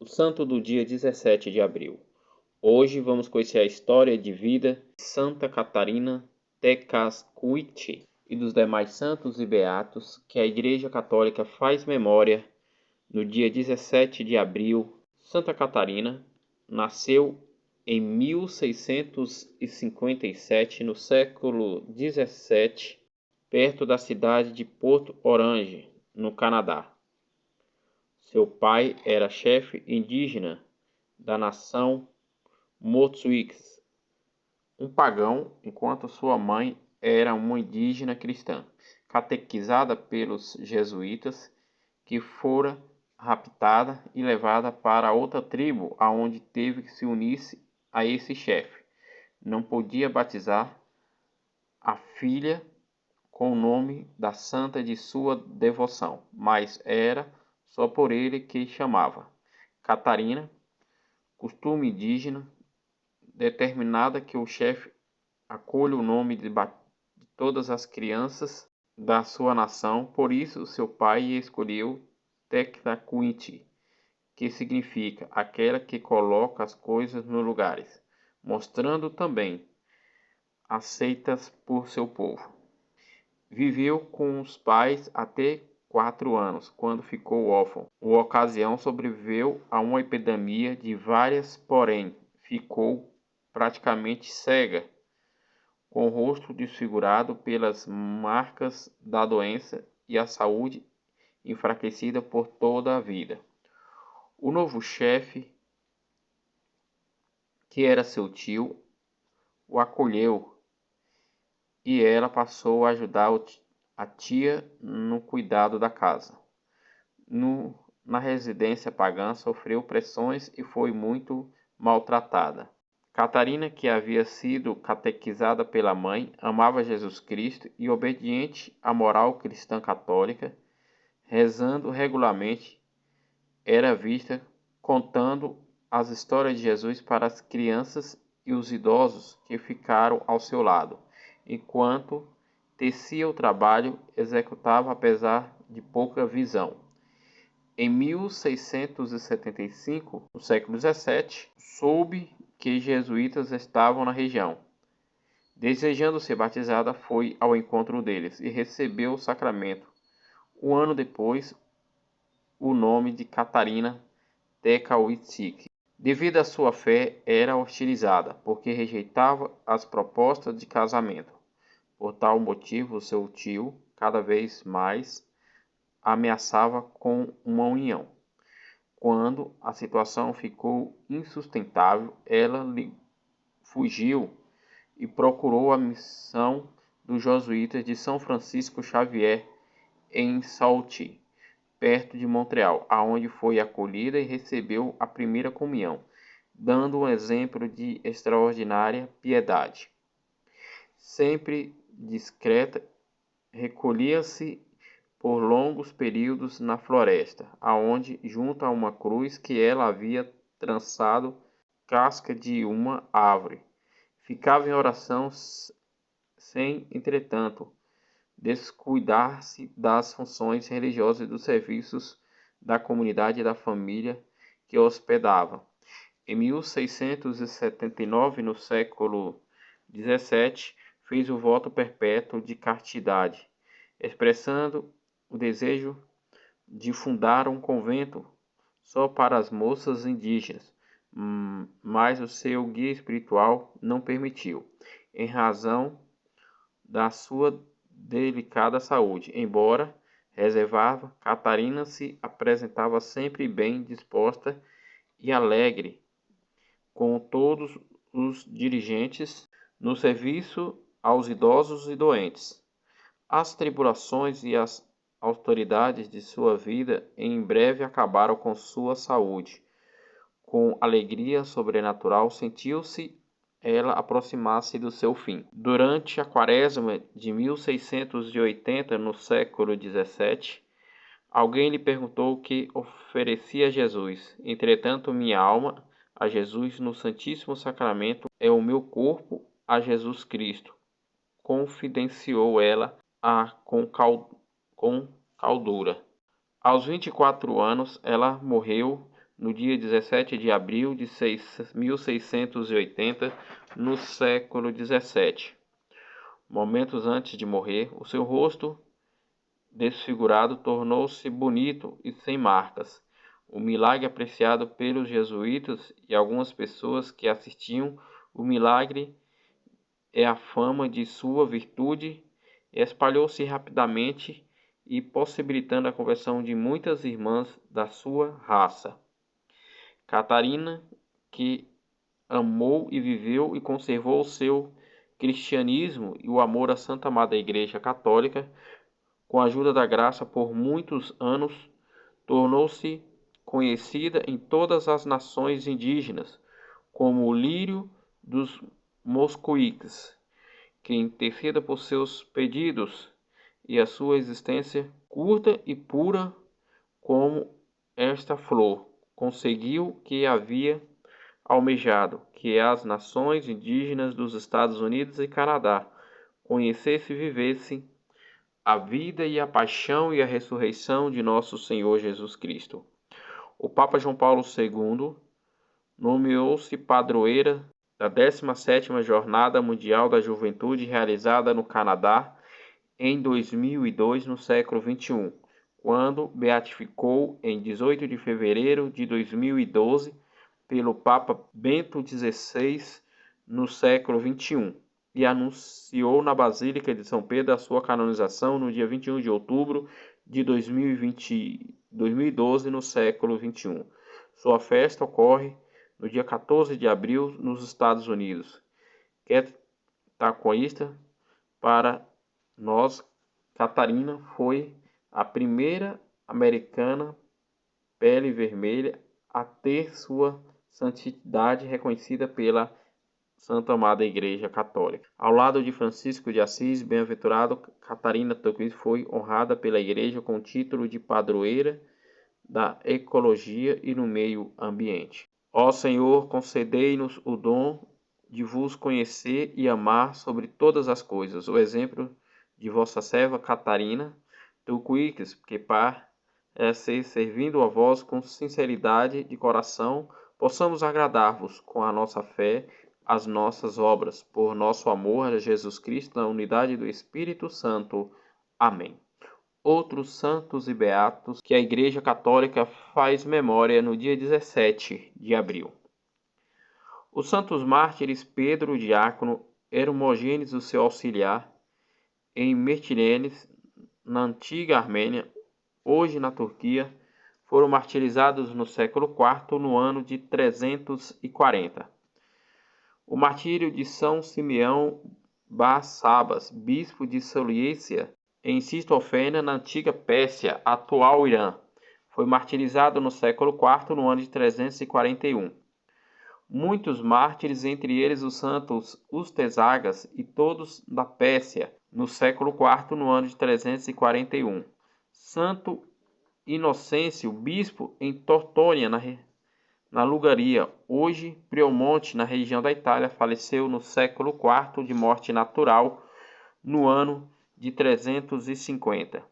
O santo do dia 17 de abril. Hoje vamos conhecer a história de vida de Santa Catarina de Cascuite e dos demais santos e beatos que a Igreja Católica faz memória no dia 17 de abril. Santa Catarina nasceu em 1657, no século 17, perto da cidade de Porto Orange, no Canadá. Seu pai era chefe indígena da nação Motswix, um pagão, enquanto sua mãe era uma indígena cristã, catequizada pelos jesuítas, que fora raptada e levada para outra tribo, aonde teve que se unir a esse chefe. Não podia batizar a filha com o nome da santa de sua devoção, mas era só por ele que chamava. Catarina, costume indígena, determinada que o chefe acolha o nome de todas as crianças da sua nação, por isso seu pai escolheu Tectacuiti, que significa aquela que coloca as coisas nos lugares, mostrando também aceitas por seu povo. Viveu com os pais até 4 anos, quando ficou órfão. A ocasião sobreviveu a uma epidemia de várias, porém ficou praticamente cega, com o rosto desfigurado pelas marcas da doença e a saúde enfraquecida por toda a vida. O novo chefe, que era seu tio, o acolheu e ela passou a ajudar a tia no cuidado da casa. Na residência pagã sofreu pressões e foi muito maltratada. Catarina, que havia sido catequizada pela mãe, amava Jesus Cristo e obediente à moral cristã católica, rezando regularmente, era vista contando as histórias de Jesus para as crianças e os idosos que ficaram ao seu lado, enquanto tecia o trabalho, executava apesar de pouca visão. Em 1675, no século XVII, soube que jesuítas estavam na região. Desejando ser batizada, foi ao encontro deles e recebeu o sacramento. Um ano depois, o nome de Catarina Tecauitsik. Devido à sua fé, era hostilizada, porque rejeitava as propostas de casamento. Por tal motivo, seu tio, cada vez mais, ameaçava com uma união. Quando a situação ficou insustentável, ela fugiu e procurou a missão dos jesuítas de São Francisco Xavier em Sauti, perto de Montreal, aonde foi acolhida e recebeu a primeira comunhão, dando um exemplo de extraordinária piedade. Sempre discreta, recolhia-se por longos períodos na floresta, aonde, junto a uma cruz que ela havia trançado casca de uma árvore, ficava em oração sem, entretanto, descuidar-se das funções religiosas e dos serviços da comunidade e da família que hospedava. Em 1679, no século XVII, fez o voto perpétuo de castidade, expressando o desejo de fundar um convento só para as moças indígenas, mas o seu guia espiritual não permitiu, em razão da sua delicada saúde. Embora reservava, Catarina se apresentava sempre bem disposta e alegre com todos os dirigentes no serviço aos idosos e doentes. As tribulações e as autoridades de sua vida em breve acabaram com sua saúde. Com alegria sobrenatural, sentiu-se ela aproximar-se do seu fim. Durante a quaresma de 1680, no século XVII, alguém lhe perguntou o que oferecia a Jesus. Entretanto, minha alma a Jesus no Santíssimo Sacramento é o meu corpo a Jesus Cristo, confidenciou ela com caldura. Aos 24 anos, ela morreu no dia 17 de abril de 1680, no século XVII. Momentos antes de morrer, o seu rosto desfigurado tornou-se bonito e sem marcas. O milagre apreciado pelos jesuítas e algumas pessoas que assistiam o milagre é a fama de sua virtude espalhou-se rapidamente e possibilitando a conversão de muitas irmãs da sua raça. Catarina, que amou e viveu e conservou o seu cristianismo e o amor à Santa Madre Igreja Católica, com a ajuda da graça por muitos anos, tornou-se conhecida em todas as nações indígenas como o lírio dos mosquiques, que interceda por seus pedidos e a sua existência curta e pura como esta flor conseguiu que havia almejado, que as nações indígenas dos Estados Unidos e Canadá conhecessem e vivessem a vida e a paixão e a ressurreição de nosso Senhor Jesus Cristo. O Papa João Paulo II nomeou-se padroeira da 17ª Jornada Mundial da Juventude realizada no Canadá em 2002, no século XXI, quando beatificou em 18 de fevereiro de 2012 pelo Papa Bento XVI no século XXI e anunciou na Basílica de São Pedro a sua canonização no dia 21 de outubro de 2012 no século XXI. Sua festa ocorre no dia 14 de abril nos Estados Unidos. Quetacoísta, para nós, Catarina foi a primeira americana pele vermelha a ter sua santidade reconhecida pela Santa Madre Igreja Católica. Ao lado de Francisco de Assis, bem-aventurado, Catarina Toquis foi honrada pela Igreja com o título de padroeira da ecologia e no meio ambiente. Ó Senhor, concedei-nos o dom de vos conhecer e amar sobre todas as coisas. O exemplo de vossa serva Catarina Toquis, que para ser servindo a vós com sinceridade de coração, possamos agradar-vos com a nossa fé, as nossas obras, por nosso amor a Jesus Cristo, na unidade do Espírito Santo. Amém. Outros santos e beatos que a Igreja Católica faz memória no dia 17 de abril. Os santos mártires Pedro, o diácono, Hermogênesis, o seu auxiliar, em Mirtilenes, na antiga Armênia, hoje na Turquia, foram martirizados no século IV, no ano de 340. O martírio de São Simeão Bar Sabas, bispo de Seleucia, em Cisofênia, na antiga Pérsia, atual Irã, foi martirizado no século IV, no ano de 341. Muitos mártires, entre eles os santos Ustesagas e todos da Pérsia, no século IV, no ano de 341. Santo Inocêncio, bispo em Tortônia, na Lugaria, hoje Priomonte, na região da Itália, faleceu no século IV de morte natural, no ano de 350.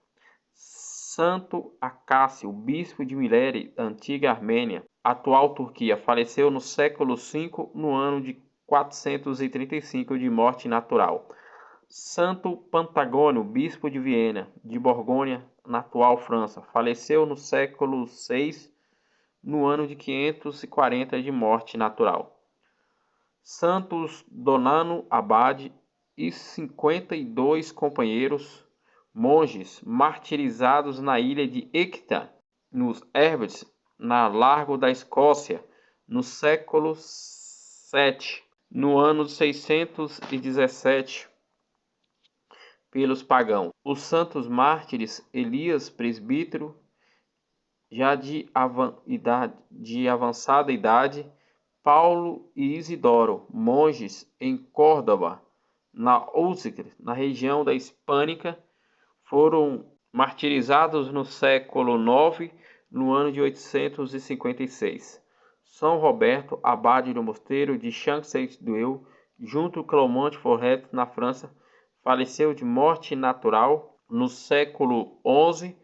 Santo Acácio, bispo de Miléria, antiga Armênia, atual Turquia, faleceu no século V, no ano de 435 de morte natural. Santo Pantagônio, bispo de Viena, de Borgonha, na atual França, faleceu no século VI, no ano de 540 de morte natural. Santos Donano Abade e 52 companheiros monges martirizados na ilha de Ecta, nos Hebrides, na Largo da Escócia, no século VII, no ano 617, pelos pagãos. Os santos mártires Elias, presbítero, já de avançada idade, Paulo e Isidoro, monges em Córdoba, na Ússia, na região da Hispânica, foram martirizados no século IX, no ano de 856. São Roberto, abade do mosteiro de Chancellois, junto com Clermont-Ferrand, na França, faleceu de morte natural no século XI,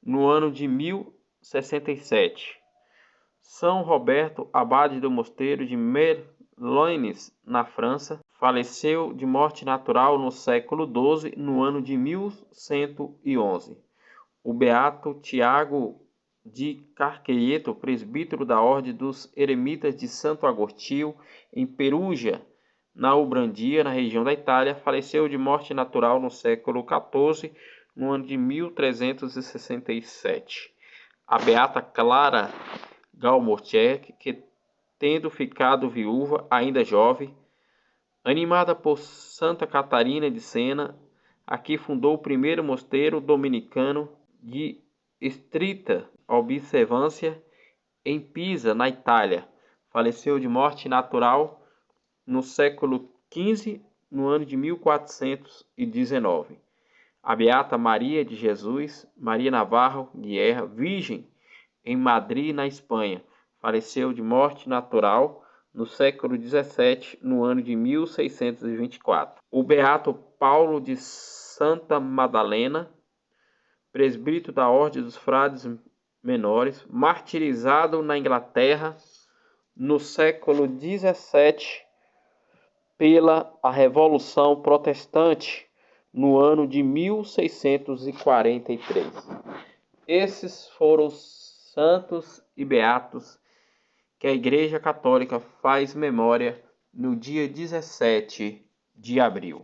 no ano de 1067. São Roberto, abade do mosteiro de Merloines, na França, faleceu de morte natural no século XII, no ano de 1111. O beato Tiago de Carqueieto, presbítero da Ordem dos Eremitas de Santo Agostinho, em Perugia, na Umbrandia, na região da Itália, faleceu de morte natural no século XIV, no ano de 1367. A beata Clara Galmortier, que, tendo ficado viúva, ainda jovem, animada por Santa Catarina de Sena, aqui fundou o primeiro mosteiro dominicano de estrita observância em Pisa, na Itália. Faleceu de morte natural no século XV, no ano de 1419. A beata Maria de Jesus, Maria Navarro Guerra, virgem, em Madrid, na Espanha, faleceu de morte natural no século XVII, no ano de 1624. O beato Paulo de Santa Madalena, presbítero da Ordem dos Frades Menores, martirizado na Inglaterra no século XVII pela Revolução Protestante, no ano de 1643. Esses foram os santos e beatos que a Igreja Católica faz memória no dia 17 de abril.